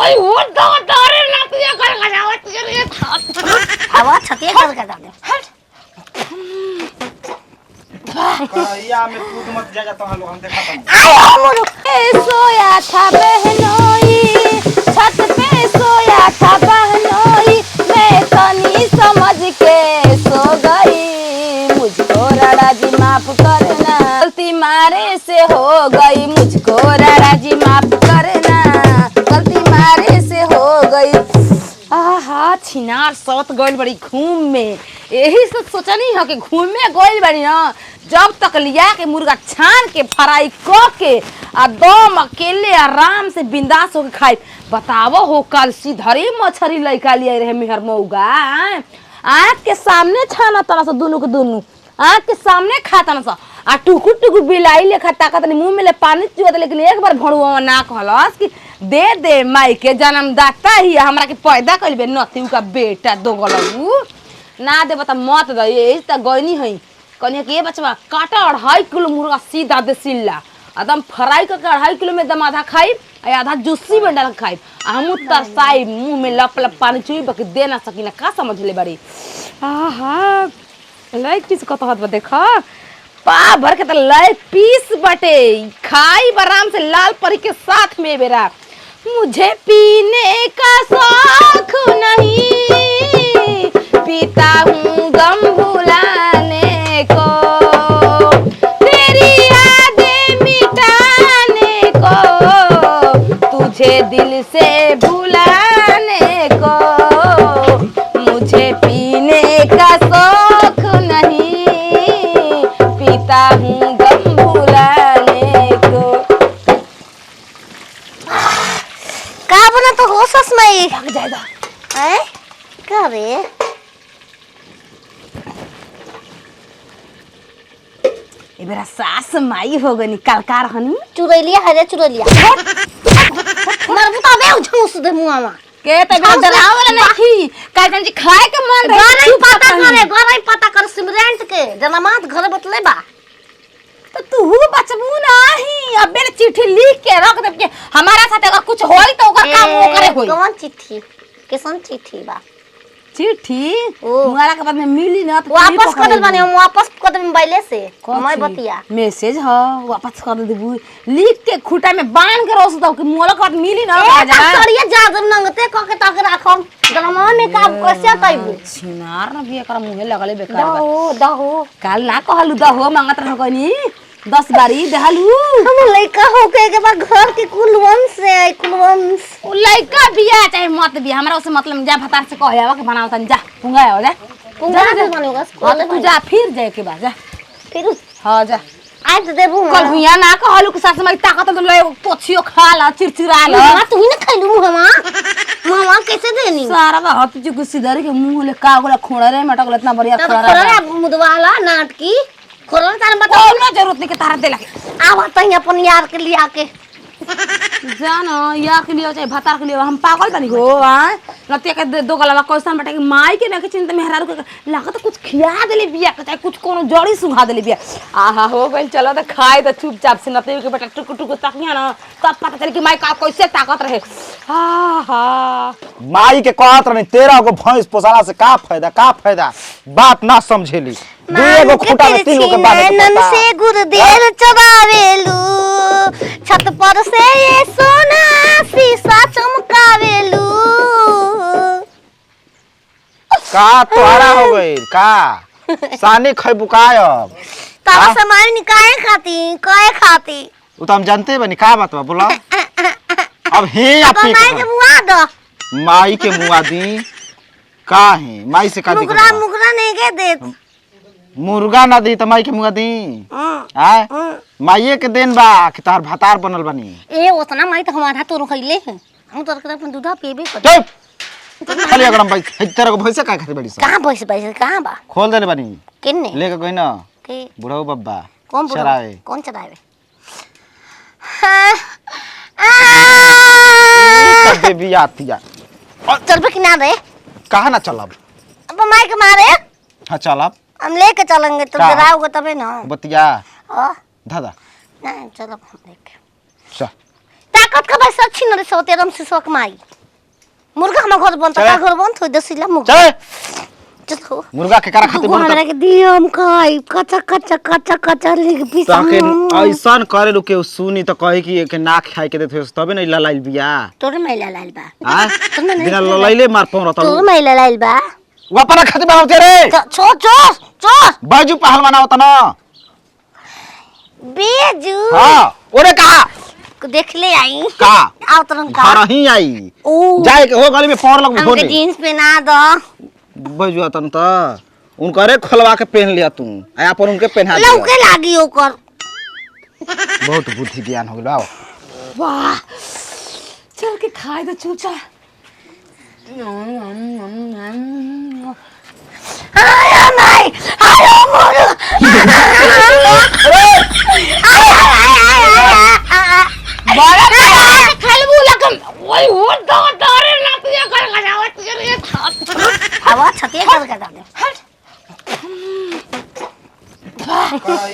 आई वो डरे ना तुझे कर गजावत तुझे आवाज छतिया कर दे या में कूद मत जा तो हम लोग हम देखा आयो मोर सोया था बहनोई छत पे सोया था बहनोई मैं तनी समझ के सो गई मुझको राणा जी माफ करना गलती मारे से हो गई मुझको राणा जी माफ करना गलती मारे से हो गई आहा छिनार सौत गइल बड़ी घूम में यही से सोचा नहीं है कि घूमे गइल बड़ी ना जब तक लिया के मुर्गा छान के फ्राई क के आ दम अकेले आराम से बिंदास होके खाई बतावो हो कल सीधरी मछरी लइका लिए रहे मेहर मौगा आँख के सामने छाना तना सा दोनों के दोनों आँख के सामने खाता ना सा आ टुकु टुकु बिलाई लेखा ताकत नहीं मुंह में ले पानी चुआ लेकिन एक बार भड़ुआ ना कहलस कि दे माई के जन्मदाता ही हमरा के पैदा कइबे नतीउ का बेटा दोगलऊ ना दे बता मत दे यही त गइनी है कन्या के बचवा काटा 2.5 किलो मुर्गा सीधा दे सिल्ला एकदम फ्राई करके 2.5 किलो में दम आधा खाई आधा जूसी में डाल खाई हम तरसाई मुंह में लप लप पानी चुई बाकी दे ना सकीना का समझ ले बड़ी आहा लाइक पीस कत हाथ बा देखा पा भर के त लाइक पीस बटे खाई आराम से लाल परी के साथ में बेरा मुझे पीने का शौक नहीं पीता हूँ गम भुलाने को तेरी यादें मिटाने को तुझे दिल से भुलाने को मुझे पीने का शौक नहीं पीता हूँ गम भुलाने को का बना तो हो सस मई भाग जाएगा हैं का रे ए बेरा सास माई हो गनी कलकार हनी चुरैलिया हरे चुरैलिया मरबू त बे झूस दे मुआमा के त बेरा डराव वाला नहीं का जन जी खाए के मन रहे गरई पता कर सिमरेंट के जनमात घर बतले बा तो तू बचबू नहीं अब मेरे चिट्ठी लिख के रख दे के हमारा साथ अगर कुछ होई तो ओकर काम वो करे होई कौन चिट्ठी कैसन चिट्ठी बा चिट्ठी मुआरा के बाद में मिली ना तो वापस कर दे बानी हम वापस कर दे मोबाइले से मैं बतिया मैसेज ह वापस कर देबू लिख के खुटा में बांध के रोस दो कि मोला कर मिली ना ए तड़िया जादम नंगते क के तक राखम गरमा में काम कैसे तइबू छिनार न बिया कर मुहे लगले बेकार बा दहो काल ना कहलू दहो मांगत रह गनी 10 बारी देहलू हम लइका हो के बाद घर के कुल वंश से आई कुल वंश ओ लइका बिया चाहे मत बिया हमरा उसे मतलब जा भतार से कहयावा के बनाओ तन जा पुंगा हो जा पुंगा से बनेगा तू जा फिर जाए के बाद जा फिर हां जा आज देबू कल भुइया ना कहलू के सास में ताकत तो ले पोछियो खा ला चिरचिरा ला तू ही ना खइलू मामा कैसे देनी सारा का हाथ चुक सीधर के मुंह ले का गोला खोड़ा रे मटक इतना बढ़िया खोड़ा मुदवाला नाटकी खोड़ा तार बता ना जरूरत नहीं के तारा दे लगे आवा तई अपन यार के लिया के जानो या के लिए चाहे भतार के लिए हम पागल बनी हो हां नतिया के दो गला क्वेश्चन बटे कि माई के ना के चिंता मेहरारू के लागत कुछ खिया देले बिया के चाहे कुछ कोनो जड़ी सुंघा देले बिया आहा हो गइल चलो त खाए त चुपचाप से नतिया के बेटा टुक टुक तकिया ना तब पता चल कि माई का कैसे ताकत रहे आहा माई के कहत रही 13 गो भैंस पोसाला से का फायदा बात ना समझेली दुएगो खूटा में 3 गो के बात नन से गुरदेल चबावेलू छत पर से ये सोना शीशा चमकावेलू का तोहरा हो गइल का सानी खइबू का अब तब समय निकाय खाती उ त हम जानते बनी का बात बा बोला अब हे आपी माई के मुआ दो माई के मुआ दी का है माई से का दिक्कत मुगरा नहीं के देत मुर्गा ना दी त माई के मुआ दी हां माईए के देन बा कि तार भातार बनल बनी ए ओतना माई त हमारा तो रखइले है हम तो अपन दूधा पीबे कर चुप खाली अगर हम भाई तेरे को भैंस का खाती बड़ी सा कहां पैसे कहां बा खोल देले बनी किन्ने लेके कोई ना के बुढ़ऊ बब्बा कौन चरावे कौन चरावे बेबी आतिया चल पे किनारे कहां ना चलब अब माई के मारे हां चलब हम लेके चलेंगे तो डराओगे तबे ना बतिया हां दादा नहीं चलो हम लेके चल ताकत का बस अच्छी न रे सोते रम से शौक माई मुर्गा हम घर बन चले। घर बन थोड़ी दसिला मुर्गा चल चलो मुर्गा के करा खातिर हमरा बनत के दियो हम खाई कच्चा कच्चा कच्चा कच्चा लेके पीस ताके ऐसन करे लो के सुनी त कहे कि के ना खाए के देथे तबे नहीं ललाइल बिया तोरे महिला लाइल बा हां तुमने नहीं बिना ललाइले मार पौर त तोरे महिला लाइल बा वो अपना खातिर बनावते रे छो छो छो बाजू पहलवान आवत ना बेजू हां ओरे कहा देख ले आई का आओ तुरंत का घर ही आई ओ जाए के हो गली में पौर लग हमके होने जीन्स पहना दो बाजू तन त उनकरे खोलवा के पहन लिया तू आया पर उनके पहना दिया लौके लागी ओकर बहुत बुद्धि ज्ञान हो गेल आओ वाह चल के खाए दो चूचा आया नहीं आया मोर बड़ा खलबू लगम ओए हो डरे ना पिया कर गजावत ये हवा छतिया कर के दे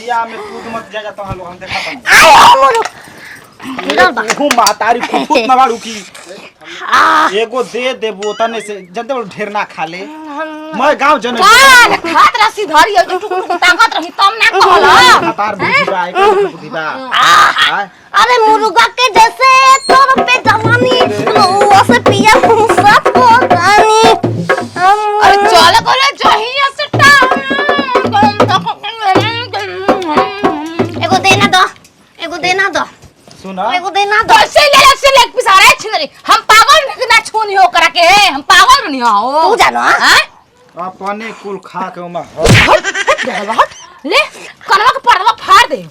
या में कूद मत जा तो हम लोग हम देखा तन आया मोर गिरल बा खूब महतारी खूब ना बाड़ू की एगो दे देबो तने से जनते बोल ढेर ना खा ले मैं गांव जने कान खात रसी धरी ताकत रही तम ना कहला तार बुद्धि बा एक बुद्धि बा हां अरे मुर्गा के जैसे तोर पे जवानी वो से पिया सब को गानी अरे चल करे चाहिए सट्टा एगो देना दो सुना एगो देना दो कैसे ले एक पिसारे छिनरी हम पागल ना छूनी हो करा के हम पागल नहीं हो तू जानो हैं अपने कुल खा के उमा हट ले कनवा के पर्दा फाड़ दे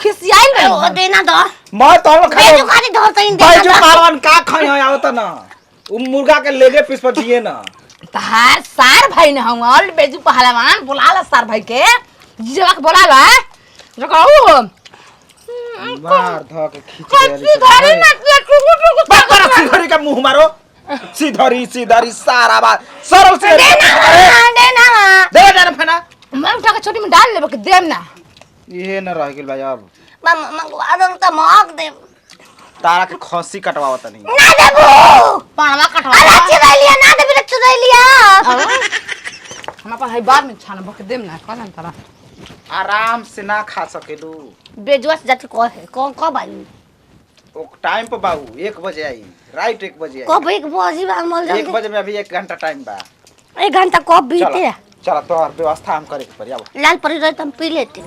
खिसियाई एगो नहीं देना दो मैं तो खा बेजू खाली धरते ही भाई जो देना दो पावन का खाई है आवत ना उ मुर्गा के लेगे पीस पर दिए ना तहार सार भाई ने हम और बेजू पहलवान बुला ला सार भाई के जीवा के बुला ला जो कहू मार ध के खींच कैसी धरी ना टुकु बाबा सीधरी का मुंह मारो सीधरी सारा बात सरल से देना दे जाने फना मैं उठा के छोटी में डाल लेबे के देम ना ये न रह गेल भाई अब मंगवा दो त महक दे तारा के खसी कटवावत नहीं ना देबो पानवा कटवा अरे चुराइलिया ना देबे चुराइलिया हम अपन है बाद में छाना बक देम ना कहन तरा आराम से ना खा सकेलू बेजुआ से जाके कौन कब आई ओ टाइम पे बाबू 1 बजे आई राइट 1 बजे आई कब एक बजी बार मल 1 बजे में अभी 1 घंटा टाइम बा 1 घंटा कब बीते चला तो व्यवस्था हम करे के पड़ी अब लाल परी रही तो हम पी लेते